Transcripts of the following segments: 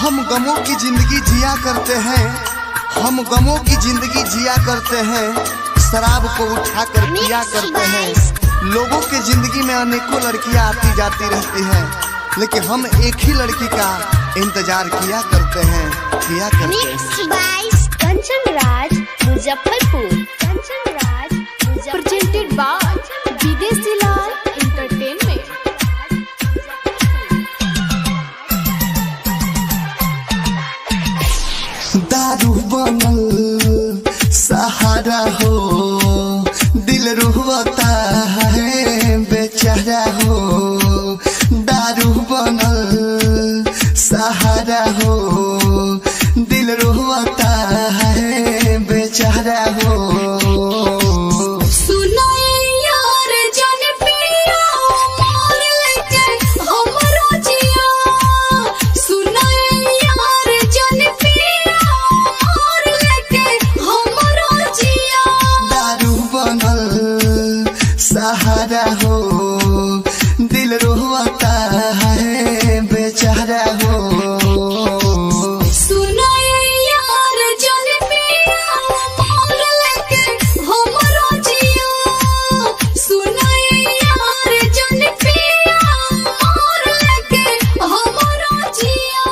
हम गमों की जिंदगी जिया करते हैं, हम गमों की जिंदगी जिया करते हैं, शराब को उठाकर पिया करते हैं। लोगों के जिंदगी में अनेकों लड़कियां आती जाती रहती हैं, लेकिन हम एक ही लड़की का इंतजार किया करते हैं, किया करते हैं। कंचन राज मुजफ्फरपुर, कंचन राज presented by Videshi Lal entertainment. दारू बनल सहारा हो, दिल रुहता है बेचारा हो। दारू बनल सहारा हो, दिल रुहता है बेचारा हो। सहारा हो, दिल रोता है बेचारा हो। सुनो यार जन पिया मोर लेके हमरो जिया, सुनो यार जन पिया मोर लेके हमरो जिया।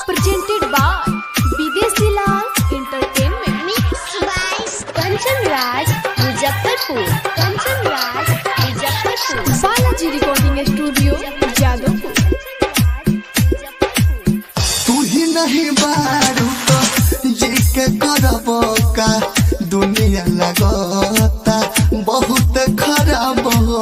Presented by Videshi Lal entertainment. Mix by Kanchan Raj Muzaffarpur, Kanchan Raj Muzaffarpur. Balaji recording studio Jadavpur. तू ही नहीं बारू तो जी के करबो का, दुनिया लगता बहुत खराब हो।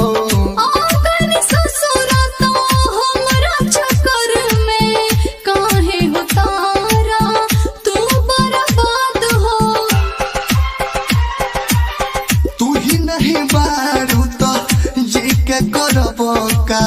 तू ही नहीं बारू तो जी के करबो का,